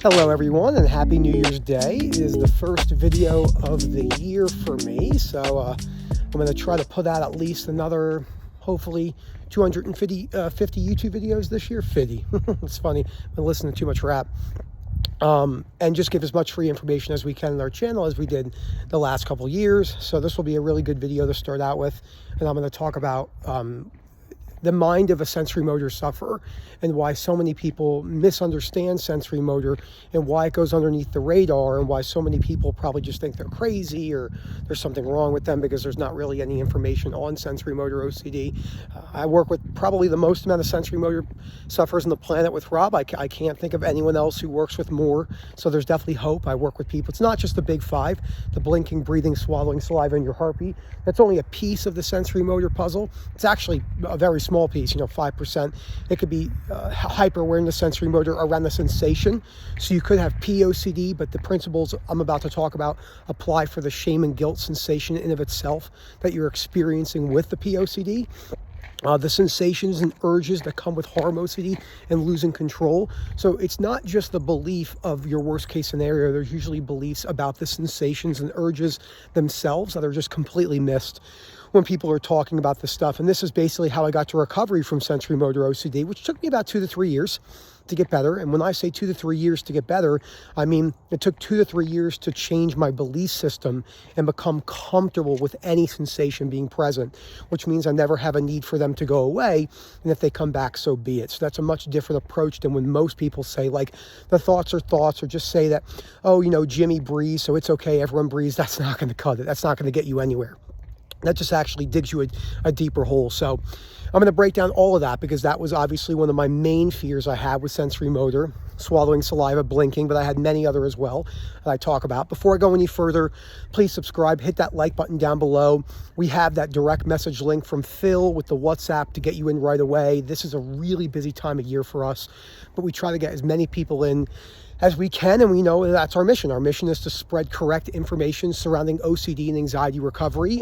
Hello everyone, and happy New Year's Day. It is the first video of the year for me, so I'm going to try to put out at least another, hopefully, 250 YouTube videos this year. 50. It's funny, I've been listening to too much rap. And just give as much free information as we can on our channel as we did the last couple years. So this will be a really good video to start out with, and I'm going to talk about the mind of a sensorimotor sufferer and why so many people misunderstand sensorimotor and why it goes underneath the radar and why so many people probably just think they're crazy or there's something wrong with them because there's not really any information on sensorimotor OCD. I work with probably the most amount of sensorimotor sufferers on the planet with Rob. I can't think of anyone else who works with more, so there's definitely hope. I work with people. It's not just the big five, the blinking, breathing, swallowing, saliva, and your heartbeat. That's only a piece of the sensorimotor puzzle. It's actually a very small piece, 5%. It could be hyper-awareness sensorimotor around the sensation. So you could have POCD, but the principles I'm about to talk about apply for the shame and guilt sensation in of itself that you're experiencing with the POCD. The sensations and urges that come with harm OCD and losing control. So it's not just the belief of your worst case scenario. There's usually beliefs about the sensations and urges themselves that are just completely missed when people are talking about this stuff. And this is basically how I got to recovery from sensorimotor OCD, which took me about 2 to 3 years to get better. And when I say 2 to 3 years to get better, I mean it took 2 to 3 years to change my belief system and become comfortable with any sensation being present, which means I never have a need for them to go away. And if they come back, so be it. So that's a much different approach than when most people say, like, the thoughts are thoughts, or just say that, oh, Jimmy breathes, so it's okay, everyone breathes. That's not going to cut it. That's not going to get you anywhere. That just actually digs you a deeper hole. So I'm going to break down all of that because that was obviously one of my main fears I had with sensorimotor, swallowing, saliva, blinking, but I had many other as well that I talk about. Before I go any further, please subscribe, hit that like button down below. We have that direct message link from Phil with the WhatsApp to get you in right away. This is a really busy time of year for us, but we try to get as many people in as we can, and we know that's our mission. Our mission is to spread correct information surrounding OCD and anxiety recovery.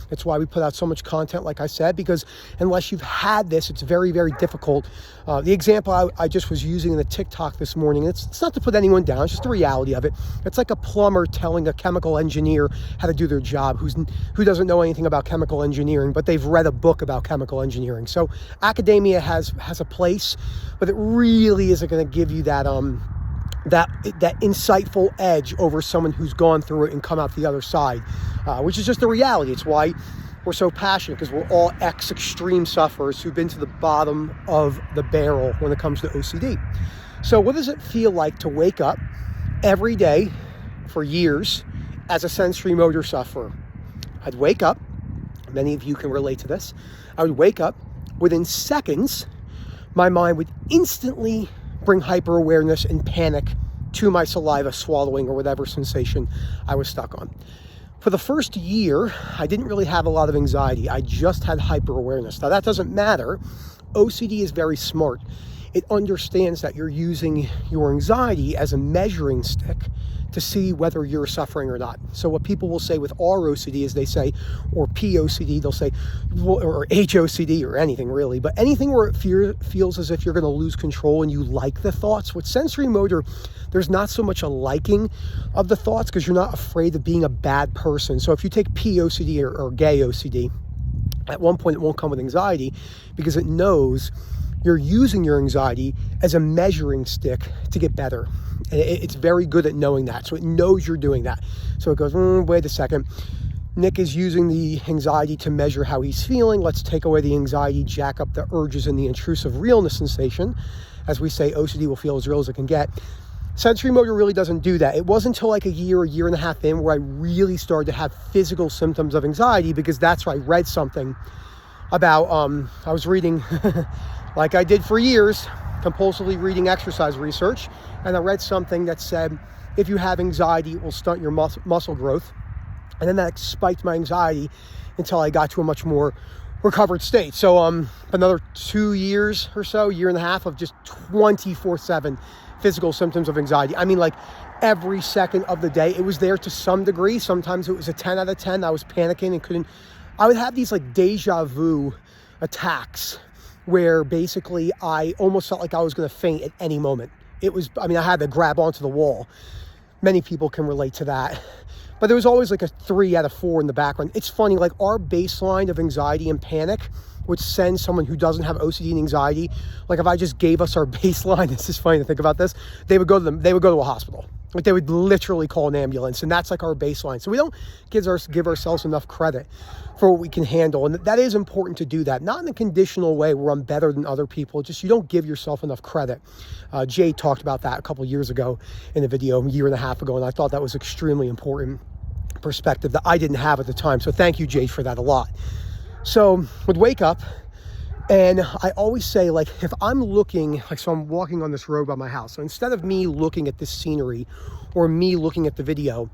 That's why we put out so much content, like I said, because unless you've had this, it's very, very difficult. The example I just was using in the TikTok this morning, it's not to put anyone down, it's just the reality of it. It's like a plumber telling a chemical engineer how to do their job who doesn't know anything about chemical engineering, but they've read a book about chemical engineering. So academia has a place, but it really isn't going to give you that insightful edge over someone who's gone through it and come out the other side, which is just the reality. It's why we're so passionate, because we're all extreme sufferers who've been to the bottom of the barrel when it comes to OCD. So what does it feel like to wake up every day for years as a sensorimotor sufferer? I'd wake up, many of you can relate to this, I would wake up, within seconds, my mind would instantly bring hyper-awareness and panic to my saliva, swallowing, or whatever sensation I was stuck on. For the first year, I didn't really have a lot of anxiety. I just had hyper-awareness. Now, that doesn't matter. OCD is very smart. It understands that you're using your anxiety as a measuring stick to see whether you're suffering or not. So what people will say with ROCD is they say, or POCD, they'll say, or HOCD, or anything really, but anything where it feels as if you're going to lose control and you like the thoughts. With sensorimotor, there's not so much a liking of the thoughts because you're not afraid of being a bad person. So if you take POCD or gay OCD, at one point it won't come with anxiety because it knows you're using your anxiety as a measuring stick to get better. And it's very good at knowing that. So it knows you're doing that. So it goes, wait a second. Nick is using the anxiety to measure how he's feeling. Let's take away the anxiety, jack up the urges and the intrusive realness sensation. As we say, OCD will feel as real as it can get. Sensorimotor really doesn't do that. It wasn't until like a year and a half in where I really started to have physical symptoms of anxiety, because that's where I read something about, I was reading, like I did for years, compulsively reading exercise research, and I read something that said, if you have anxiety, it will stunt your muscle growth. And then that spiked my anxiety until I got to a much more recovered state. So another 2 years or so, year and a half of just 24/7 physical symptoms of anxiety. I mean, like every second of the day, it was there to some degree. Sometimes it was a 10 out of 10. I was panicking and I would have these like deja vu attacks where basically I almost felt like I was going to faint at any moment. it was, I mean, I had to grab onto the wall. Many people can relate to that. But there was always like a 3 out of 4 in the background. It's funny, like our baseline of anxiety and panic would send someone who doesn't have OCD and anxiety, like if I just gave us our baseline, it's just funny to think about this, they would go to a hospital. Like they would literally call an ambulance, and that's like our baseline. So we don't give ourselves enough credit for what we can handle. And that is important to do that, not in a conditional way where I'm better than other people, just you don't give yourself enough credit. Jay talked about that a couple years ago in a video, a year and a half ago, and I thought that was extremely important perspective that I didn't have at the time. So thank you, Jay, for that a lot. So would wake up, and I always say, like, if I'm looking, like, so I'm walking on this road by my house. So instead of me looking at this scenery or me looking at the video,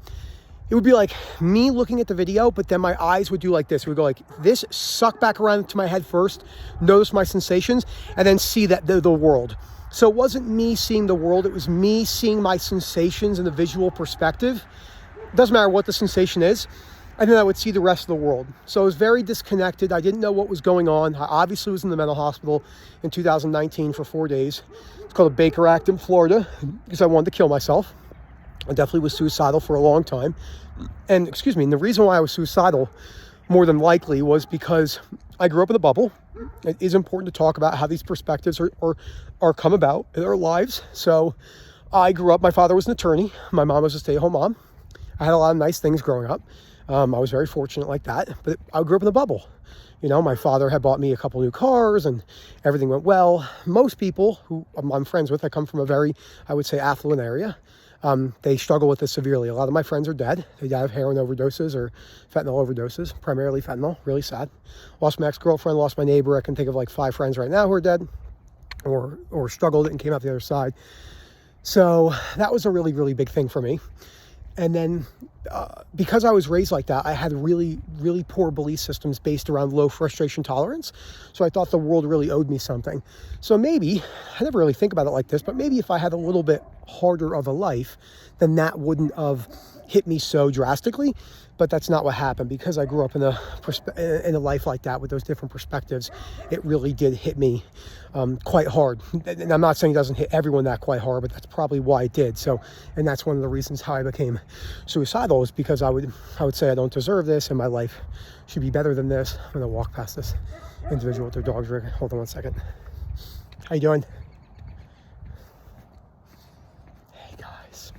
it would be like me looking at the video, but then my eyes would do like this. It would go like this, suck back around to my head first, notice my sensations, and then see that the world. So it wasn't me seeing the world. It was me seeing my sensations in the visual perspective. It doesn't matter what the sensation is. And then I would see the rest of the world. So I was very disconnected. I didn't know what was going on. I obviously was in the mental hospital in 2019 for 4 days. It's called a Baker Act in Florida because I wanted to kill myself. I definitely was suicidal for a long time. And the reason why I was suicidal more than likely was because I grew up in a bubble. It is important to talk about how these perspectives are come about in our lives. So I grew up, my father was an attorney. My mom was a stay-at-home mom. I had a lot of nice things growing up. I was very fortunate like that, but I grew up in a bubble. You know, my father had bought me a couple new cars and everything went well. Most people who I'm friends with, I come from a very, I would say, affluent area. They struggle with this severely. A lot of my friends are dead. They died of heroin overdoses or fentanyl overdoses, primarily fentanyl, really sad. Lost my ex-girlfriend, lost my neighbor. I can think of like 5 friends right now who are dead or struggled and came out the other side. So that was a really, really big thing for me. And then because I was raised like that, I had really, really poor belief systems based around low frustration tolerance. So I thought the world really owed me something. So maybe, I never really think about it like this, but maybe if I had a little bit harder of a life, then that wouldn't have hit me so drastically. But that's not what happened. Because I grew up in a life like that with those different perspectives, it really did hit me quite hard. And I'm not saying it doesn't hit everyone that quite hard, but that's probably why it did. So, and that's one of the reasons how I became suicidal, is because I would say I don't deserve this and my life should be better than this. I'm gonna walk past this individual with their dogs. Hold on one second. How you doing? Hey guys.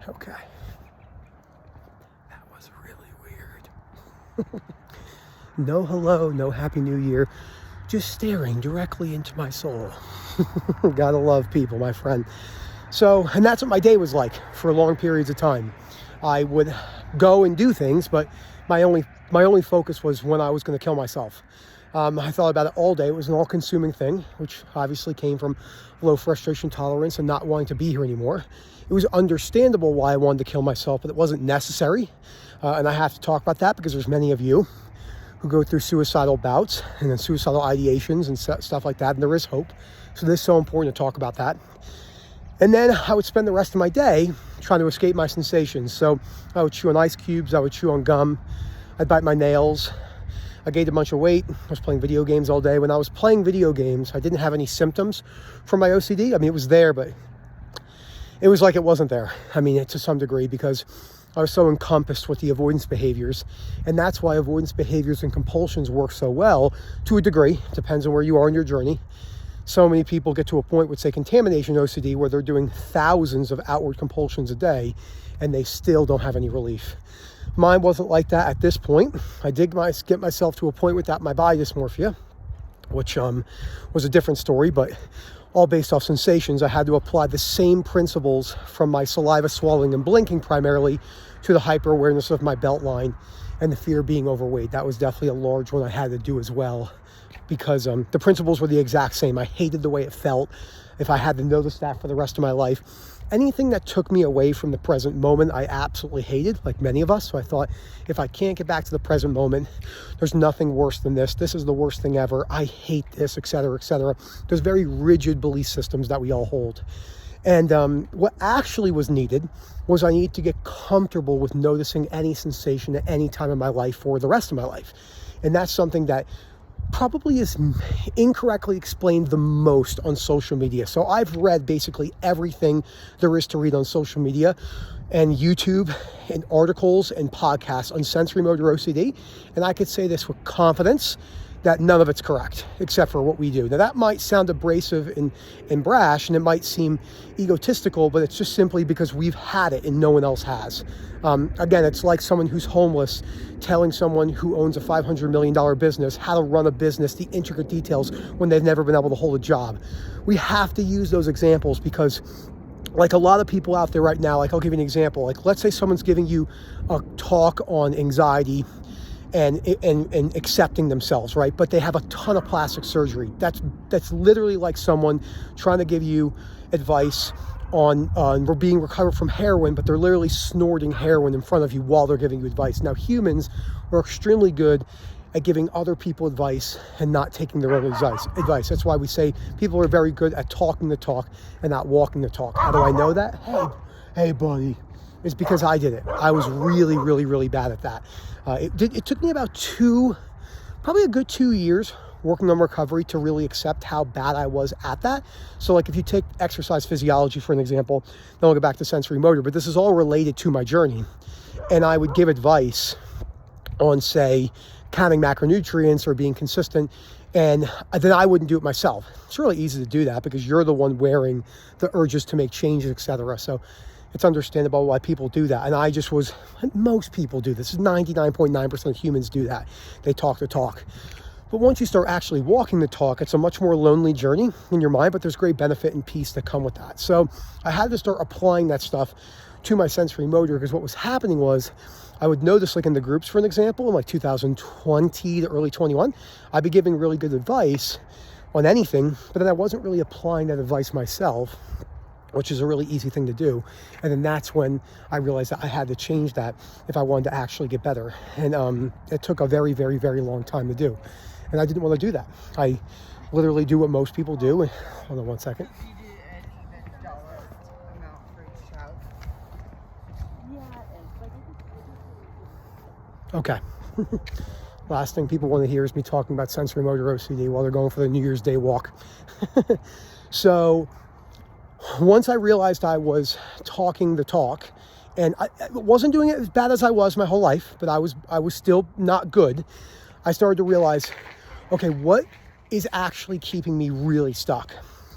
Okay. That was really weird. No hello, no happy new year. Just staring directly into my soul. Gotta love people, my friend. So, and that's what my day was like for long periods of time. I would go and do things, but my only focus was when I was going to kill myself. I thought about it all day. It was an all-consuming thing, which obviously came from low frustration tolerance and not wanting to be here anymore. It was understandable why I wanted to kill myself, but it wasn't necessary. And I have to talk about that because there's many of you who go through suicidal bouts and then suicidal ideations and stuff like that, and there is hope. So this is so important to talk about that. And then I would spend the rest of my day trying to escape my sensations. So I would chew on ice cubes, I would chew on gum, I'd bite my nails. I gained a bunch of weight. I was playing video games all day. When I was playing video games, I didn't have any symptoms from my OCD. I mean, it was there, but it was like it wasn't there. I mean, to some degree, because I was so encompassed with the avoidance behaviors. And that's why avoidance behaviors and compulsions work so well to a degree. Depends on where you are in your journey. So many people get to a point with, say, contamination OCD, where they're doing thousands of outward compulsions a day, and they still don't have any relief. Mine wasn't like that at this point. I did get myself to a point without my body dysmorphia, which was a different story, but all based off sensations. I had to apply the same principles from my saliva swallowing and blinking primarily to the hyper-awareness of my belt line and the fear of being overweight. That was definitely a large one I had to do as well, because the principles were the exact same. I hated the way it felt. If I had to notice that for the rest of my life, anything that took me away from the present moment, I absolutely hated, like many of us. So I thought, if I can't get back to the present moment, there's nothing worse than this. This is the worst thing ever. I hate this, etc., etc. There's very rigid belief systems that we all hold. And what actually was needed was I need to get comfortable with noticing any sensation at any time in my life for the rest of my life. And that's something that probably is incorrectly explained the most on social media. So I've read basically everything there is to read on social media and YouTube and articles and podcasts on sensorimotor OCD. And I could say this with confidence that none of it's correct, except for what we do. Now that might sound abrasive and brash, and it might seem egotistical, but it's just simply because we've had it and no one else has. Again, it's like someone who's homeless telling someone who owns a $500 million business how to run a business, the intricate details, when they've never been able to hold a job. We have to use those examples because like a lot of people out there right now, like I'll give you an example. Like let's say someone's giving you a talk on anxiety and accepting themselves, right? But they have a ton of plastic surgery. That's literally like someone trying to give you advice on being recovered from heroin, but they're literally snorting heroin in front of you while they're giving you advice. Now, humans are extremely good at giving other people advice and not taking their own advice. That's why we say people are very good at talking the talk and not walking the talk. How do I know that? Hey, buddy. It's because I did it. I was really, really, really bad at that. It took me about probably a good 2 years working on recovery to really accept how bad I was at that. So like if you take exercise physiology for an example, then I'll go back to sensorimotor, but this is all related to my journey. And I would give advice on, say, counting macronutrients or being consistent, and then I wouldn't do it myself. It's really easy to do that because you're the one wearing the urges to make changes, etc. So it's understandable why people do that. And I just most people do this. 99.9% of humans do that. They talk the talk. But once you start actually walking the talk, it's a much more lonely journey in your mind, but there's great benefit and peace that come with that. So I had to start applying that stuff to my sensorimotor because what was happening was I would notice, like in the groups, for an example, in like 2020 to early 21, I'd be giving really good advice on anything, but then I wasn't really applying that advice myself, which is a really easy thing to do. And then that's when I realized that I had to change that if I wanted to actually get better. And it took a very, very, very long time to do. And I didn't want to do that. I literally do what most people do. Hold on one second. You do an even dollar amount for each child? Yeah, Okay. Last thing people want to hear is me talking about sensorimotor OCD while they're going for the New Year's Day walk. So once I realized I was talking the talk, and I wasn't doing it as bad as I was my whole life, but I was still not good, I started to realize, okay, what is actually keeping me really stuck?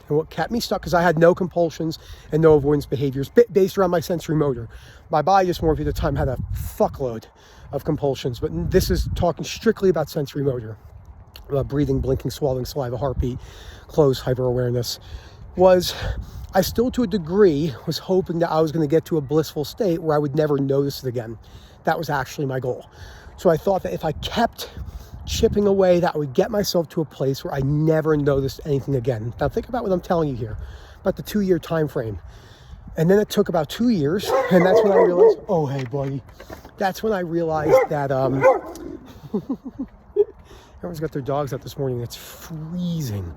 And what kept me stuck, because I had no compulsions and no avoidance behaviors based around my sensorimotor. My body dysmorphia at the time had a fuckload of compulsions, but this is talking strictly about sensorimotor. Breathing, blinking, swallowing, saliva, heartbeat, close, hyper-awareness. I still, to a degree, was hoping that I was going to get to a blissful state where I would never notice it again. That was actually my goal. So I thought that if I kept chipping away, that I would get myself to a place where I never noticed anything again. Now think about what I'm telling you here, about the 2-year time frame. And then it took about 2 years, and that's when I realized, oh, hey, buddy. That's when I realized that, everyone's got their dogs out this morning. It's freezing.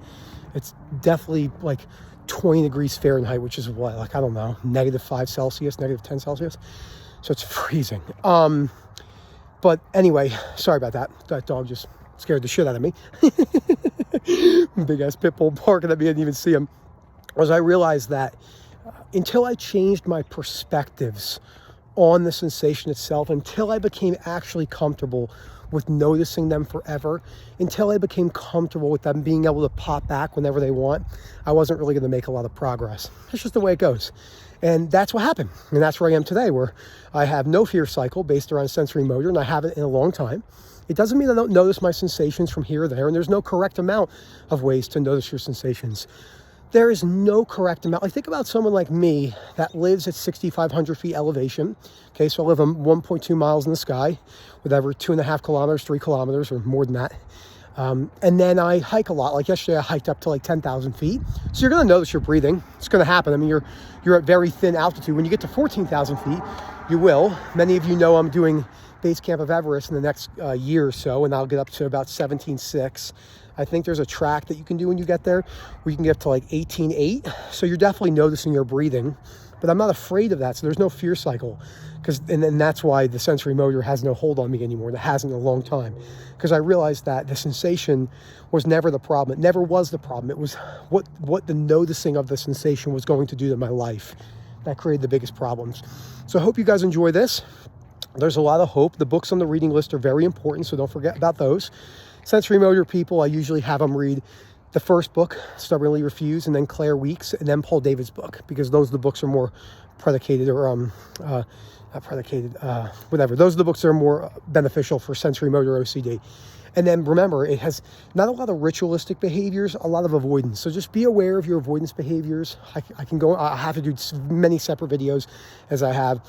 It's definitely like 20 degrees Fahrenheit, which is what, like, I don't know, -5 Celsius, -10 Celsius. So it's freezing. But anyway, sorry about that. That dog just scared the shit out of me. Big ass pit bull barking at me, I didn't even see him. I realized that until I changed my perspectives on the sensation itself, until I became actually comfortable with noticing them forever, until I became comfortable with them being able to pop back whenever they want, I wasn't really going to make a lot of progress. It's just the way it goes. And that's what happened. And that's where I am today, where I have no fear cycle based around sensorimotor, and I haven't in a long time. It doesn't mean I don't notice my sensations from here or there, and there's no correct amount of ways to notice your sensations. There is no correct amount. Like, think about someone like me that lives at 6,500 feet elevation. Okay, so I live on 1.2 miles in the sky, whatever, 2.5 kilometers, 3 kilometers, or more than that. And then I hike a lot. Like yesterday, I hiked up to like 10,000 feet. So you're going to notice your breathing. It's going to happen. I mean, you're at very thin altitude. When you get to 14,000 feet, you will. Many of you know I'm doing Base Camp of Everest in the next year or so, and I'll get up to about 17.6. I think there's a track that you can do when you get there where you can get up to like 18.8. So you're definitely noticing your breathing, but I'm not afraid of that. So there's no fear cycle, and then that's why the Sensorimotor has no hold on me anymore. It hasn't in a long time, because I realized that the sensation was never the problem. It never was the problem. It was what the noticing of the sensation was going to do to my life that created the biggest problems. So I hope you guys enjoy this. There's a lot of hope. The books on the reading list are very important, so don't forget about those. Sensorimotor people, I usually have them read the first book, Stubbornly Refuse, and then Claire Weeks, and then Paul David's book, because those are the books are more predicated, or not predicated, whatever. Those are the books that are more beneficial for Sensorimotor OCD. And then remember, it has not a lot of ritualistic behaviors, a lot of avoidance. So just be aware of your avoidance behaviors. I have to do many separate videos, as I have,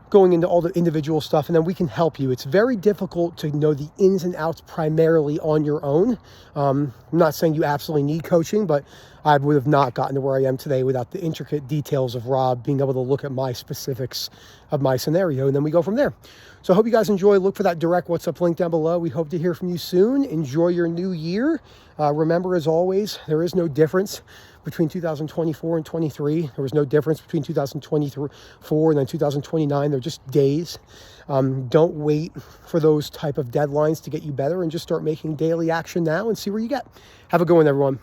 going into all the individual stuff, and then we can help you. It's very difficult to know the ins and outs primarily on your own. I'm not saying you absolutely need coaching, but I would have not gotten to where I am today without the intricate details of Rob being able to look at my specifics of my scenario, and then we go from there. So I hope you guys enjoy. Look for that direct WhatsApp link down below. We hope to hear from you soon. Enjoy your new year. Remember, as always, there is no difference between 2024 and 23. There was no difference between 2024 and then 2029. They're just days. Don't wait for those type of deadlines to get you better, and just start making daily action now and see where you get. Have a good one, everyone.